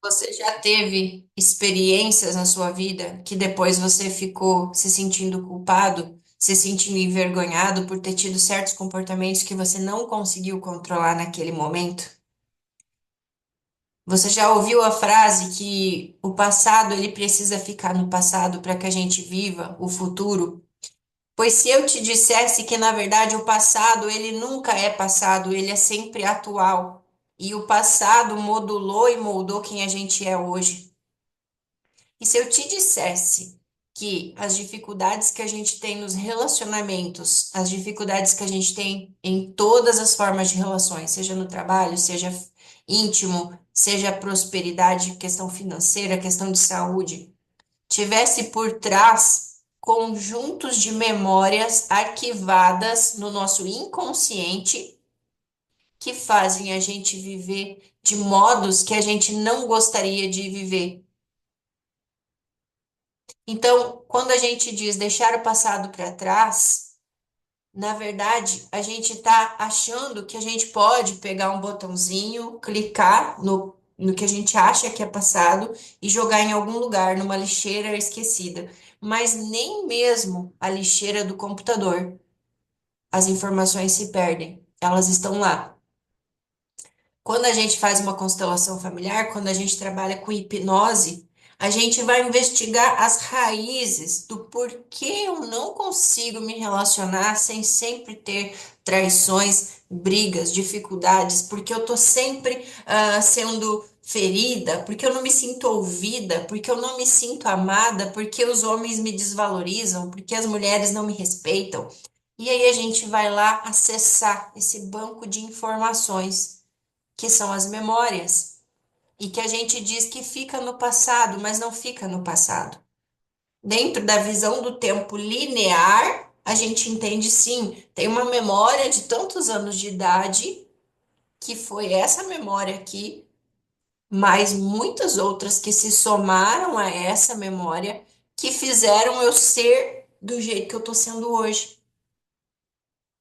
Você já teve experiências na sua vida que depois você ficou se sentindo culpado, se sentindo envergonhado por ter tido certos comportamentos que você não conseguiu controlar naquele momento? Você já ouviu a frase que o passado ele precisa ficar no passado para que a gente viva o futuro? Pois se eu te dissesse que na verdade o passado ele nunca é passado, ele é sempre atual. E o passado modulou e moldou quem a gente é hoje. E se eu te dissesse que as dificuldades que a gente tem nos relacionamentos, as dificuldades que a gente tem em todas as formas de relações, seja no trabalho, seja íntimo, seja prosperidade, questão financeira, questão de saúde, tivesse por trás conjuntos de memórias arquivadas no nosso inconsciente que fazem a gente viver de modos que a gente não gostaria de viver. Então, quando a gente diz deixar o passado para trás, na verdade, a gente está achando que a gente pode pegar um botãozinho, clicar no que a gente acha que é passado e jogar em algum lugar, numa lixeira esquecida. Mas nem mesmo a lixeira do computador, as informações se perdem, elas estão lá. Quando a gente faz uma constelação familiar, quando a gente trabalha com hipnose, a gente vai investigar as raízes do porquê eu não consigo me relacionar sem sempre ter traições, brigas, dificuldades, porque eu tô sempre sendo ferida, porque eu não me sinto ouvida, porque eu não me sinto amada, porque os homens me desvalorizam, porque as mulheres não me respeitam. E aí a gente vai lá acessar esse banco de informações que são as memórias, e que a gente diz que fica no passado, mas não fica no passado. Dentro da visão do tempo linear, a gente entende sim, tem uma memória de tantos anos de idade, que foi essa memória aqui, mais muitas outras que se somaram a essa memória, que fizeram eu ser do jeito que eu tô sendo hoje.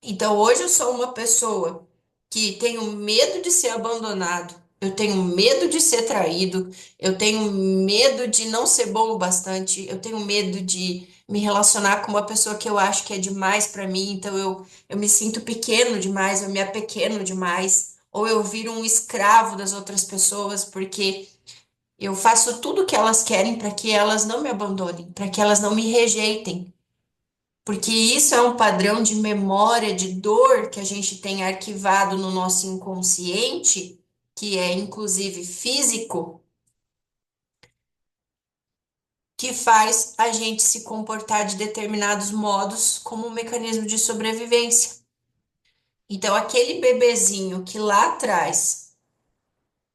Então, hoje eu sou uma pessoa que tenho medo de ser abandonado, eu tenho medo de ser traído, eu tenho medo de não ser bom o bastante, eu tenho medo de me relacionar com uma pessoa que eu acho que é demais para mim, então eu me sinto pequeno demais, eu me apequeno demais, ou eu viro um escravo das outras pessoas, porque eu faço tudo o que elas querem para que elas não me abandonem, para que elas não me rejeitem. Porque isso é um padrão de memória, de dor que a gente tem arquivado no nosso inconsciente, que é inclusive físico, que faz a gente se comportar de determinados modos como um mecanismo de sobrevivência. Então, aquele bebezinho que lá atrás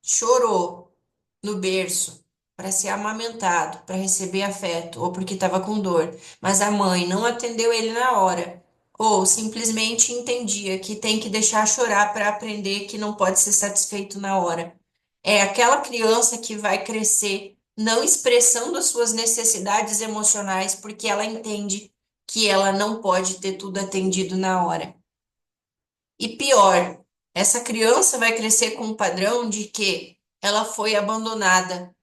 chorou no berço para ser amamentado, para receber afeto, ou porque estava com dor, mas a mãe não atendeu ele na hora, ou simplesmente entendia que tem que deixar chorar para aprender que não pode ser satisfeito na hora. É aquela criança que vai crescer não expressando as suas necessidades emocionais porque ela entende que ela não pode ter tudo atendido na hora. E pior, essa criança vai crescer com um padrão de que ela foi abandonada.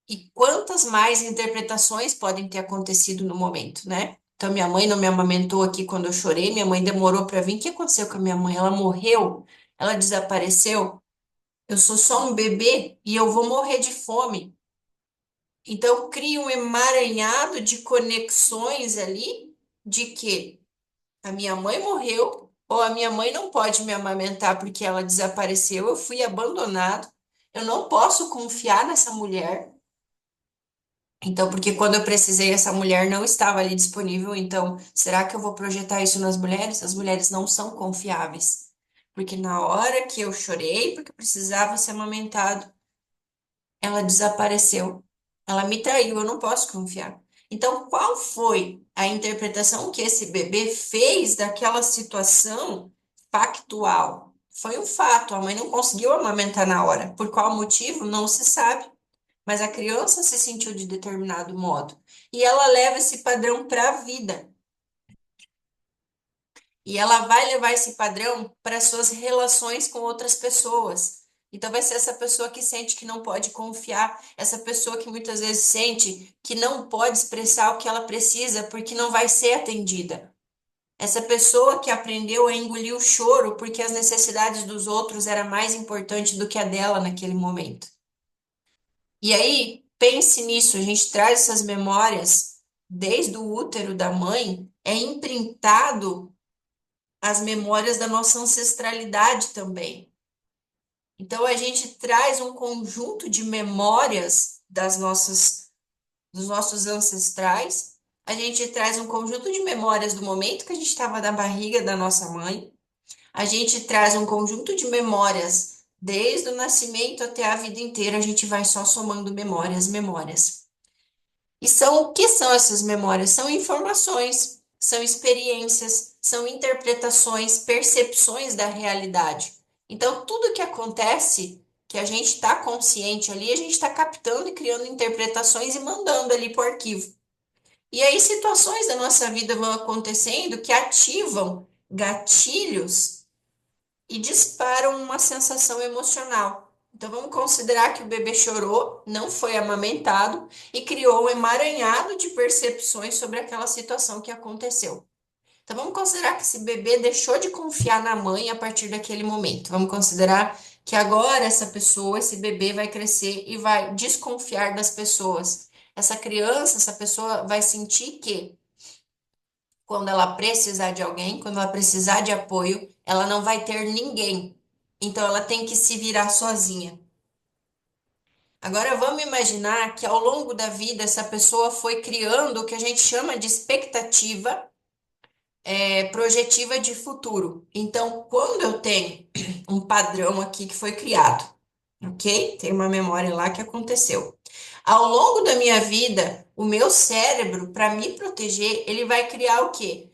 E quantas mais interpretações podem ter acontecido no momento, né? Então, minha mãe não me amamentou aqui quando eu chorei, minha mãe demorou para vir. O que aconteceu com a minha mãe? Ela morreu? Ela desapareceu? Eu sou só um bebê e eu vou morrer de fome. Então, cria um emaranhado de conexões ali de que a minha mãe morreu, ou a minha mãe não pode me amamentar porque ela desapareceu, eu fui abandonado, eu não posso confiar nessa mulher. Então, porque quando eu precisei, essa mulher não estava ali disponível. Então, será que eu vou projetar isso nas mulheres? As mulheres não são confiáveis. Porque na hora que eu chorei, porque eu precisava ser amamentado, ela desapareceu. Ela me traiu, eu não posso confiar. Então, qual foi a interpretação que esse bebê fez daquela situação factual? Foi um fato, a mãe não conseguiu amamentar na hora. Por qual motivo? Não se sabe. Mas a criança se sentiu de determinado modo. E ela leva esse padrão para a vida. E ela vai levar esse padrão para suas relações com outras pessoas. Então vai ser essa pessoa que sente que não pode confiar, essa pessoa que muitas vezes sente que não pode expressar o que ela precisa porque não vai ser atendida. Essa pessoa que aprendeu a engolir o choro porque as necessidades dos outros era mais importante do que a dela naquele momento. E aí, pense nisso, a gente traz essas memórias desde o útero da mãe, é imprintado as memórias da nossa ancestralidade também. Então a gente traz um conjunto de memórias dos nossos ancestrais. A gente traz um conjunto de memórias do momento que a gente estava na barriga da nossa mãe. A gente traz um conjunto de memórias desde o nascimento até a vida inteira. A gente vai só somando memórias, memórias. E são o que são essas memórias? São informações, são experiências, são interpretações, percepções da realidade. Então, tudo que acontece, que a gente está consciente ali, a gente está captando e criando interpretações e mandando ali para o arquivo. E aí, situações da nossa vida vão acontecendo que ativam gatilhos e disparam uma sensação emocional. Então, vamos considerar que o bebê chorou, não foi amamentado e criou um emaranhado de percepções sobre aquela situação que aconteceu. Então, vamos considerar que esse bebê deixou de confiar na mãe a partir daquele momento. Vamos considerar que agora essa pessoa, esse bebê, vai crescer e vai desconfiar das pessoas. Essa criança, essa pessoa vai sentir que quando ela precisar de alguém, quando ela precisar de apoio, ela não vai ter ninguém. Então ela tem que se virar sozinha. Agora vamos imaginar que ao longo da vida essa pessoa foi criando o que a gente chama de expectativa projetiva de futuro. Então, quando eu tenho um padrão aqui que foi criado, ok? Tem uma memória lá que aconteceu. Ao longo da minha vida, o meu cérebro, para me proteger, ele vai criar o quê?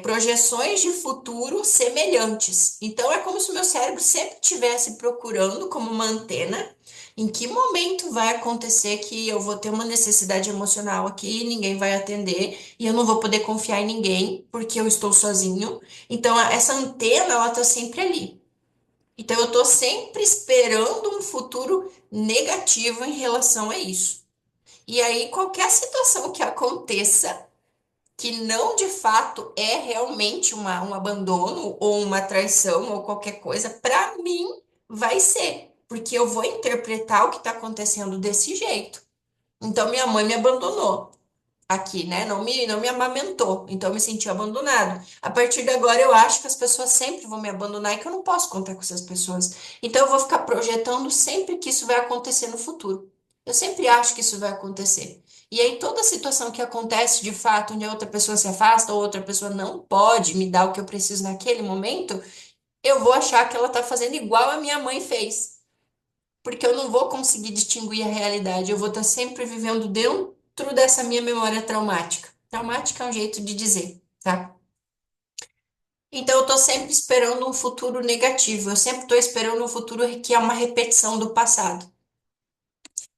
Projeções de futuro semelhantes. Então, é como se o meu cérebro sempre estivesse procurando como uma antena. Em que momento vai acontecer que eu vou ter uma necessidade emocional aqui, ninguém vai atender e eu não vou poder confiar em ninguém porque eu estou sozinho. Então, essa antena, ela tá sempre ali. Então, eu estou sempre esperando um futuro negativo em relação a isso. E aí, qualquer situação que aconteça, que não de fato é realmente um abandono ou uma traição ou qualquer coisa, para mim vai ser, porque eu vou interpretar o que está acontecendo desse jeito. Então, minha mãe me abandonou aqui, né? Não me amamentou, então eu me senti abandonado. A partir de agora, eu acho que as pessoas sempre vão me abandonar e que eu não posso contar com essas pessoas. Então, eu vou ficar projetando sempre que isso vai acontecer no futuro. Eu sempre acho que isso vai acontecer. E aí, toda situação que acontece de fato, onde a outra pessoa se afasta ou outra pessoa não pode me dar o que eu preciso naquele momento, eu vou achar que ela está fazendo igual a minha mãe fez. Porque eu não vou conseguir distinguir a realidade, eu vou estar sempre vivendo dentro dessa minha memória traumática. Traumática é um jeito de dizer, tá? Então eu estou sempre esperando um futuro negativo, eu sempre estou esperando um futuro que é uma repetição do passado.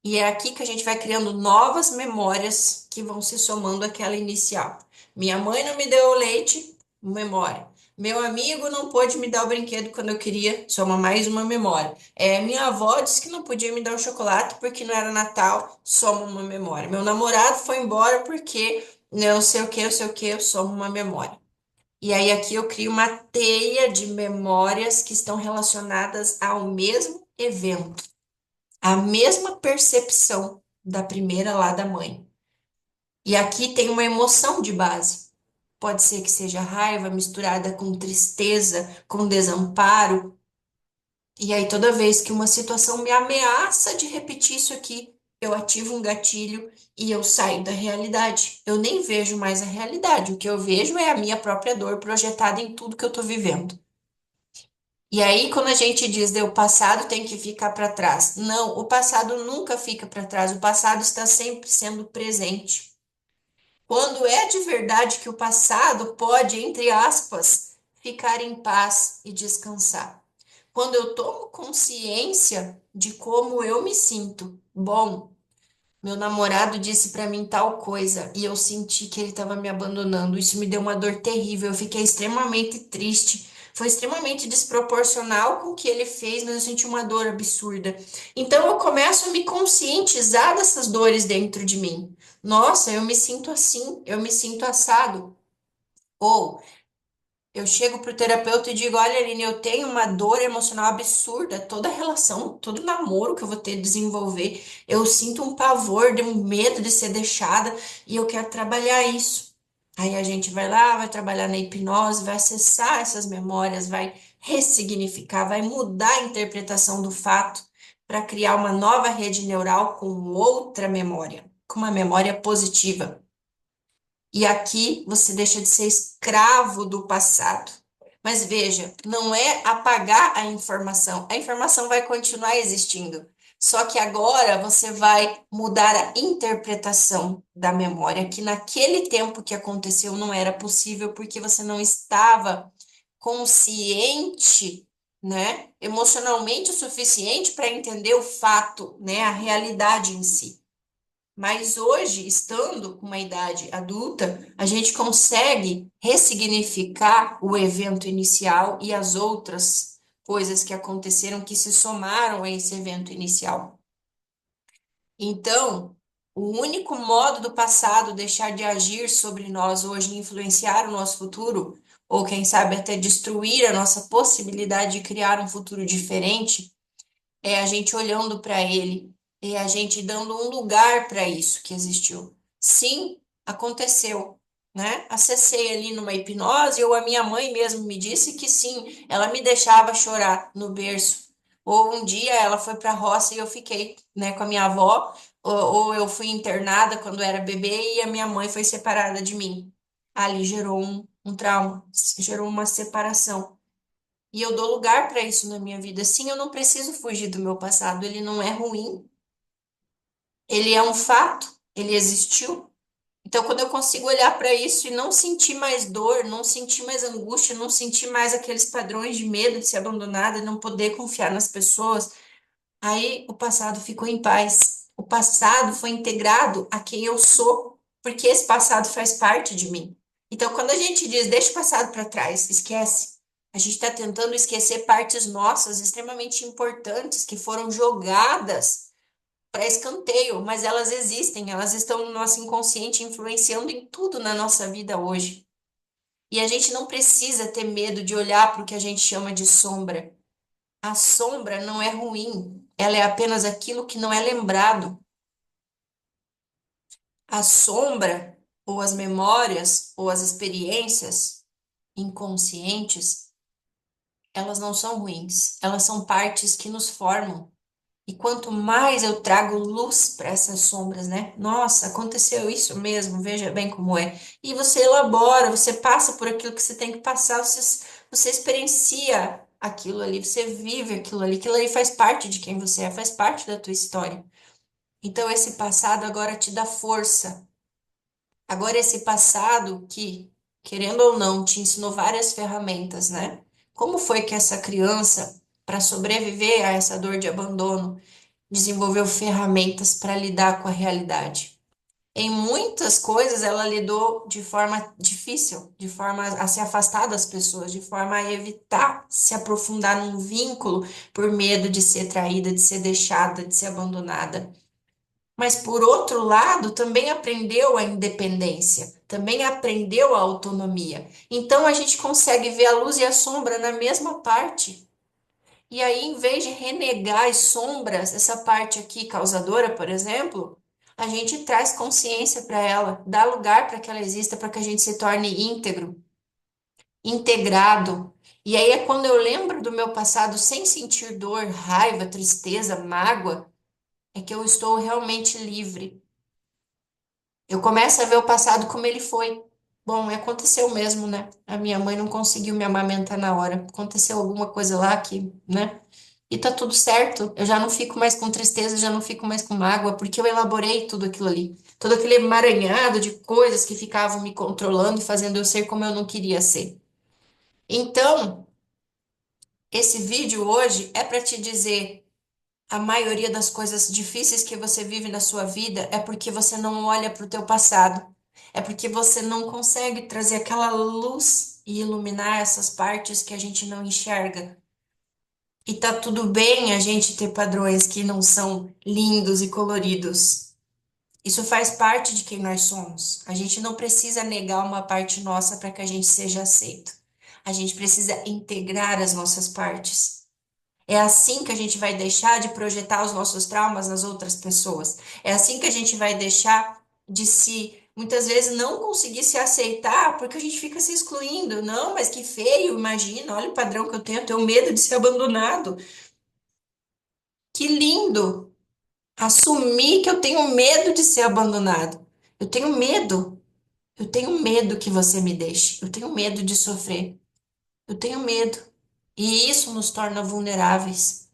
E é aqui que a gente vai criando novas memórias que vão se somando àquela inicial. Minha mãe não me deu o leite, memória. Meu amigo não pôde me dar o brinquedo quando eu queria, soma mais uma memória. Minha avó disse que não podia me dar o chocolate porque não era Natal, soma uma memória. Meu namorado foi embora porque não sei o que, soma uma memória. E aí aqui eu crio uma teia de memórias que estão relacionadas ao mesmo evento, a mesma percepção da primeira lá da mãe. E aqui tem uma emoção de base. Pode ser que seja raiva misturada com tristeza, com desamparo. E aí, toda vez que uma situação me ameaça de repetir isso aqui, eu ativo um gatilho e eu saio da realidade. Eu nem vejo mais a realidade. O que eu vejo é a minha própria dor projetada em tudo que eu estou vivendo. E aí, quando a gente diz que o passado tem que ficar para trás, não, o passado nunca fica para trás, o passado está sempre sendo presente. Quando é de verdade que o passado pode, entre aspas, ficar em paz e descansar. Quando eu tomo consciência de como eu me sinto. Bom, meu namorado disse para mim tal coisa e eu senti que ele estava me abandonando. Isso me deu uma dor terrível. Eu fiquei extremamente triste Foi extremamente desproporcional com o que ele fez, mas eu senti uma dor absurda. Então eu começo a me conscientizar dessas dores dentro de mim. Nossa, eu me sinto assim, eu me sinto assado. Ou eu chego pro terapeuta e digo: olha, Aline, eu tenho uma dor emocional absurda. Toda relação, todo namoro que eu vou ter que desenvolver, eu sinto um pavor, de um medo de ser deixada e eu quero trabalhar isso. Aí a gente vai lá, vai trabalhar na hipnose, vai acessar essas memórias, vai ressignificar, vai mudar a interpretação do fato para criar uma nova rede neural com outra memória, com uma memória positiva. E aqui você deixa de ser escravo do passado. Mas veja, não é apagar a informação vai continuar existindo. Só que agora você vai mudar a interpretação da memória, que naquele tempo que aconteceu não era possível porque você não estava consciente, né, emocionalmente o suficiente para entender o fato, né, a realidade em si. Mas hoje, estando com uma idade adulta, a gente consegue ressignificar o evento inicial e as outras coisas que aconteceram que se somaram a esse evento inicial. Então, o único modo do passado deixar de agir sobre nós hoje e influenciar o nosso futuro, ou quem sabe até destruir a nossa possibilidade de criar um futuro diferente, é a gente olhando para ele, é a gente dando um lugar para isso que existiu. Sim, aconteceu, né? Acessei ali numa hipnose, ou a minha mãe mesmo me disse que sim, ela me deixava chorar no berço. Ou um dia ela foi para a roça e eu fiquei, né, com a minha avó, ou eu fui internada quando era bebê e a minha mãe foi separada de mim. Ali gerou um trauma, gerou uma separação. E eu dou lugar para isso na minha vida. Sim, eu não preciso fugir do meu passado. Ele não é ruim. Ele é um fato. Ele existiu. Então, quando eu consigo olhar para isso e não sentir mais dor, não sentir mais angústia, não sentir mais aqueles padrões de medo de ser abandonada, não poder confiar nas pessoas, aí o passado ficou em paz. O passado foi integrado a quem eu sou, porque esse passado faz parte de mim. Então, quando a gente diz deixa o passado para trás, esquece. A gente está tentando esquecer partes nossas extremamente importantes que foram jogadas para escanteio, mas elas existem, elas estão no nosso inconsciente, influenciando em tudo na nossa vida hoje. E a gente não precisa ter medo de olhar para o que a gente chama de sombra. A sombra não é ruim, ela é apenas aquilo que não é lembrado. A sombra, ou as memórias, ou as experiências inconscientes, elas não são ruins, elas são partes que nos formam. E quanto mais eu trago luz para essas sombras, né? Nossa, aconteceu isso mesmo, veja bem como é. E você elabora, você passa por aquilo que você tem que passar, você experiencia aquilo ali, você vive aquilo ali faz parte de quem você é, faz parte da tua história. Então esse passado agora te dá força. Agora esse passado que, querendo ou não, te ensinou várias ferramentas, né? Como foi que essa criança, para sobreviver a essa dor de abandono, desenvolveu ferramentas para lidar com a realidade? Em muitas coisas ela lidou de forma difícil, de forma a se afastar das pessoas, de forma a evitar se aprofundar num vínculo por medo de ser traída, de ser deixada, de ser abandonada. Mas por outro lado, também aprendeu a independência, também aprendeu a autonomia. Então a gente consegue ver a luz e a sombra na mesma parte. E aí, em vez de renegar as sombras, essa parte aqui causadora, por exemplo, a gente traz consciência para ela, dá lugar para que ela exista, para que a gente se torne íntegro, integrado. E aí é quando eu lembro do meu passado sem sentir dor, raiva, tristeza, mágoa, é que eu estou realmente livre. Eu começo a ver o passado como ele foi. Bom, aconteceu mesmo, né? A minha mãe não conseguiu me amamentar na hora. Aconteceu alguma coisa lá que, né? E tá tudo certo. Eu já não fico mais com tristeza, já não fico mais com mágoa, porque eu elaborei tudo aquilo ali. Todo aquele emaranhado de coisas que ficavam me controlando e fazendo eu ser como eu não queria ser. Então, esse vídeo hoje é para te dizer: a maioria das coisas difíceis que você vive na sua vida é porque você não olha para o teu passado. É porque você não consegue trazer aquela luz e iluminar essas partes que a gente não enxerga. E tá tudo bem a gente ter padrões que não são lindos e coloridos. Isso faz parte de quem nós somos. A gente não precisa negar uma parte nossa para que a gente seja aceito. A gente precisa integrar as nossas partes. É assim que a gente vai deixar de projetar os nossos traumas nas outras pessoas. É assim que a gente vai deixar de se, muitas vezes, não conseguir se aceitar porque a gente fica se excluindo. Não, mas que feio, imagina, olha o padrão que eu tenho medo de ser abandonado. Que lindo assumir que eu tenho medo de ser abandonado. Eu tenho medo. Eu tenho medo que você me deixe. Eu tenho medo de sofrer. Eu tenho medo. E isso nos torna vulneráveis.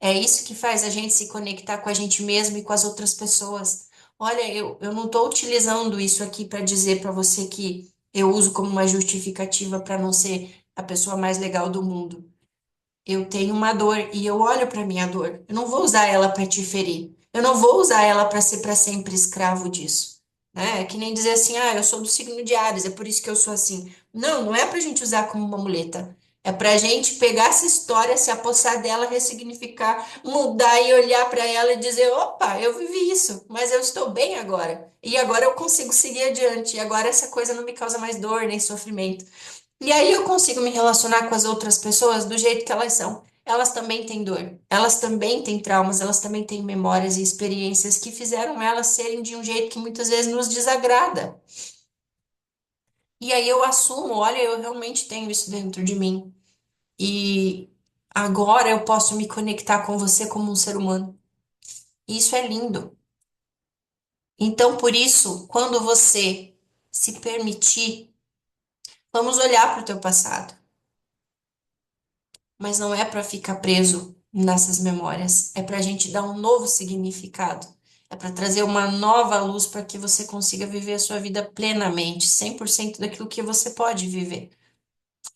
É isso que faz a gente se conectar com a gente mesmo e com as outras pessoas. Olha, eu não estou utilizando isso aqui para dizer para você que eu uso como uma justificativa para não ser a pessoa mais legal do mundo. Eu tenho uma dor e eu olho para minha dor. Eu não vou usar ela para te ferir. Eu não vou usar ela para ser para sempre escravo disso. Né? É que nem dizer assim, ah, eu sou do signo de Áries, é por isso que eu sou assim. Não, não é para a gente usar como uma muleta. É para a gente pegar essa história, se apossar dela, ressignificar, mudar e olhar para ela e dizer: opa, eu vivi isso, mas eu estou bem agora. E agora eu consigo seguir adiante. E agora essa coisa não me causa mais dor nem sofrimento. E aí eu consigo me relacionar com as outras pessoas do jeito que elas são. Elas também têm dor, elas também têm traumas, elas também têm memórias e experiências que fizeram elas serem de um jeito que muitas vezes nos desagrada. E aí eu assumo, olha, eu realmente tenho isso dentro de mim. E agora eu posso me conectar com você como um ser humano. E isso é lindo. Então, por isso, quando você se permitir, vamos olhar para o teu passado. Mas não é para ficar preso nessas memórias, é para a gente dar um novo significado, é para trazer uma nova luz para que você consiga viver a sua vida plenamente, 100% daquilo que você pode viver.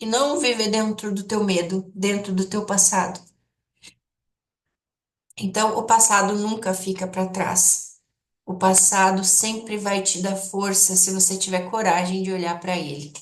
E não viver dentro do teu medo, dentro do teu passado. Então, o passado nunca fica para trás. O passado sempre vai te dar força se você tiver coragem de olhar para ele.